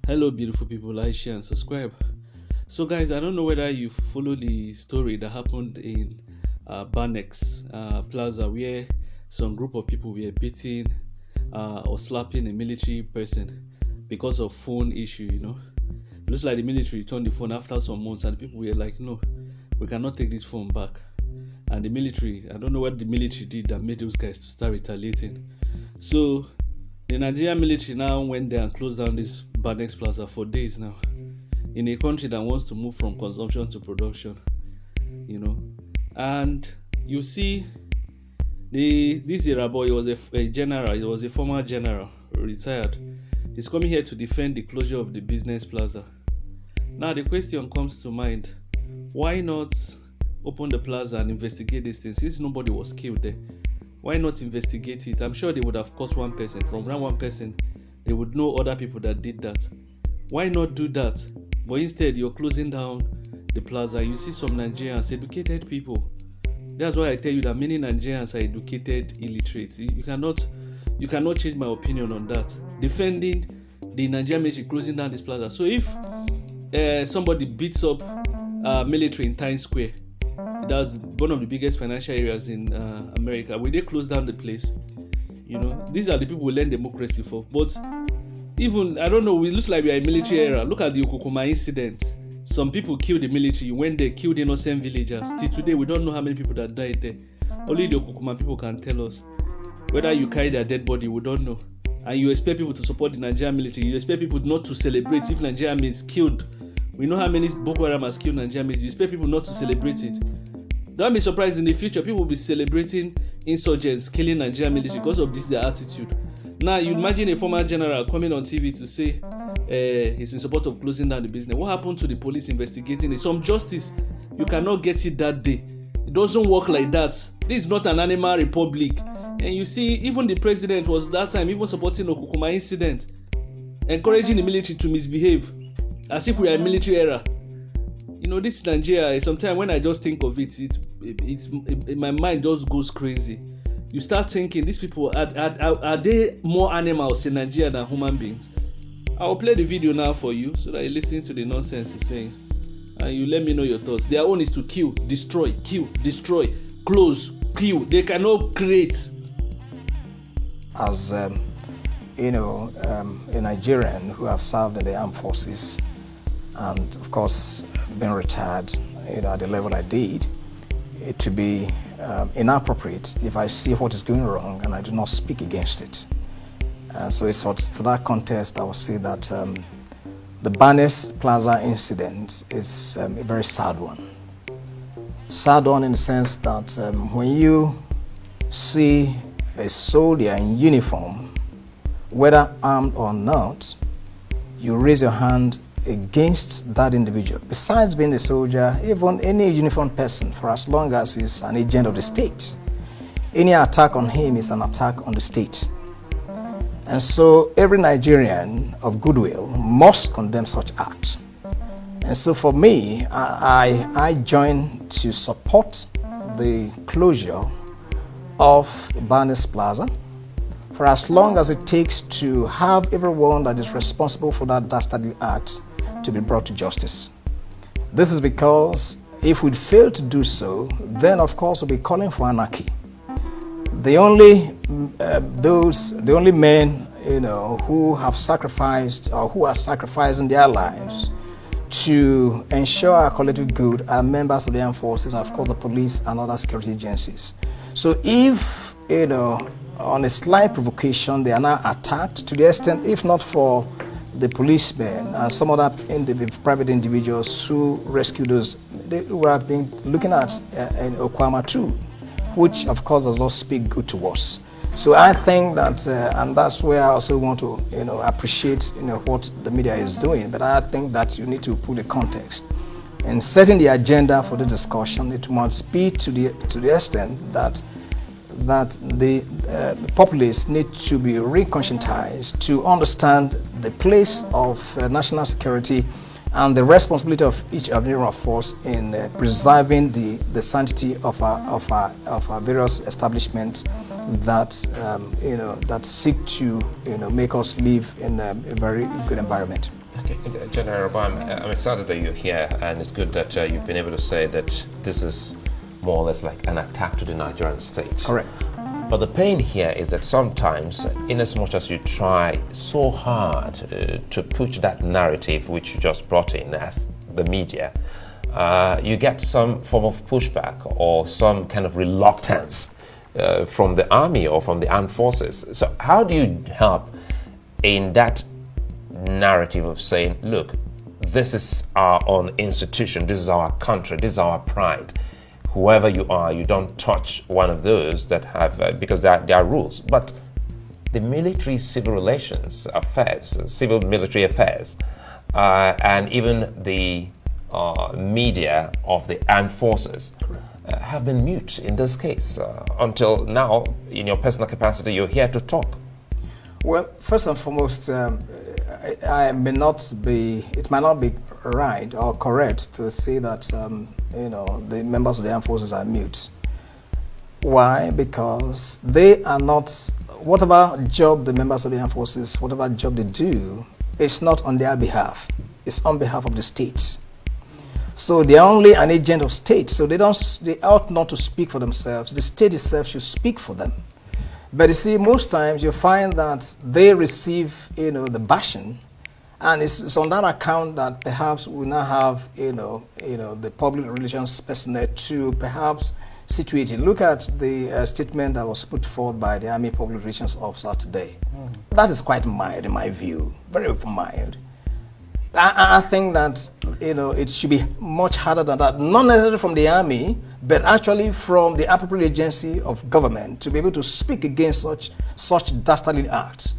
Hello, beautiful people. Like, share, and subscribe. So, guys, I don't know whether you follow the story that happened in Banex Plaza, where some group of people were beating or slapping a military person because of phone issue. It looks like the military returned the phone after some months, and people were like, "No, we cannot take this phone back." And the military, I don't know what the military did that made those guys to start retaliating. So the Nigerian military now went there and closed down this Banex Plaza for days now, in a country that wants to move from consumption to production, And you see, this era boy, he was a general, he was a former general, retired. He's coming here to defend the closure of the business plaza. Now the question comes to mind: why not open the plaza and investigate these things? Since nobody was killed there, why not investigate it? I'm sure they would have caught one person. From that one person, they would know other people that did that. Why not do that? But instead, you're closing down the plaza. You see some Nigerians, educated people. That's why I tell you that many Nigerians are educated illiterate. You cannot change my opinion on that. Defending the Nigerian military closing down this plaza. So if somebody beats up military in Times Square, that's one of the biggest financial areas in America, will they close down the place? These are the people who learn democracy for. But even, I don't know, it looks like we are in military era. Look at the Okokoma incident. Some people killed the military when they killed innocent villagers. Till today, we don't know how many people that died there. Only the Okokoma people can tell us. Whether you carry their dead body, we don't know. And you expect people to support the Nigerian military. You expect people not to celebrate if Nigerian is killed. We know how many Boko Haram has killed Nigerian military. You expect people not to celebrate it. Don't be surprised in the future, people will be celebrating insurgents killing Nigerian military because of this their attitude. Now, you imagine a former general coming on TV to say he's in support of closing down the business. What happened to the police investigating it? Some justice, you cannot get it that day. It doesn't work like that. This is not an animal republic. And you see, even the president was that time even supporting Okokoma incident, encouraging the military to misbehave, as if we are in military era. This Nigeria, sometimes when I just think of it, my mind just goes crazy. You start thinking, these people, are they more animals in Nigeria than human beings? I'll play the video now for you so that you listen to the nonsense he's saying. And you let me know your thoughts. Their own is to kill, destroy, close, kill. They cannot create. As a Nigerian who have served in the armed forces and of course been retired, at the level I did, it to be inappropriate if I see what is going wrong and I do not speak against it. And so it's for that context I will say that the Banex Plaza incident is a very sad one. Sad one in the sense that when you see a soldier in uniform, whether armed or not, you raise your hand against that individual. Besides being a soldier, even any uniformed person, for as long as he's an agent of the state, any attack on him is an attack on the state. And so every Nigerian of goodwill must condemn such acts. And so for me, I join to support the closure of Banex Plaza for as long as it takes to have everyone that is responsible for that dastardly act to be brought to justice. This is because if we fail to do so, then of course we'll be calling for anarchy. The only men who have sacrificed or who are sacrificing their lives to ensure our collective good are members of the armed forces and of course the police and other security agencies. So if on a slight provocation they are now attacked, to the extent, if not for the policemen and some other private individuals who rescued those, who have been looking at in Okwama too, which of course does not speak good to us. So I think that, and that's where I also want to appreciate what the media is doing, but I think that you need to put the context. And setting the agenda for the discussion, it must be to the extent that the populace need to be reconscientized to understand the place of national security and the responsibility of each of us in preserving the sanctity of our various establishments that that seek to make us live in a very good environment. Okay, General Rabah, I'm excited that you're here, and it's good that you've been able to say that this is more or less like an attack to the Nigerian state. Correct. But the pain here is that sometimes, in as much as you try so hard to push that narrative which you just brought in as the media, you get some form of pushback or some kind of reluctance from the army or from the armed forces. So how do you help in that narrative of saying, look, this is our own institution, this is our country, this is our pride. Whoever you are, you don't touch one of those that have, because there are rules. But the military civil relations affairs, civil military affairs, and even the media of the armed forces have been mute in this case. Until now, in your personal capacity, you're here to talk. Well, first and foremost, it might not be right or correct to say that the members of the armed forces are mute. Why? Because they are not, whatever job the members of the armed forces, whatever job they do, it's not on their behalf. It's on behalf of the state. So they are only an agent of state. So they ought not to speak for themselves. The state itself should speak for them. But you see, most times you find that they receive, the bashing, and it's on that account that perhaps we now have, the public relations personnel to perhaps situate it. Look at the statement that was put forward by the Army Public Relations Officer today. That is quite mild in my view, very mild. I think that it should be much harder than that, not necessarily from the army, but actually from the appropriate agency of government to be able to speak against such dastardly acts.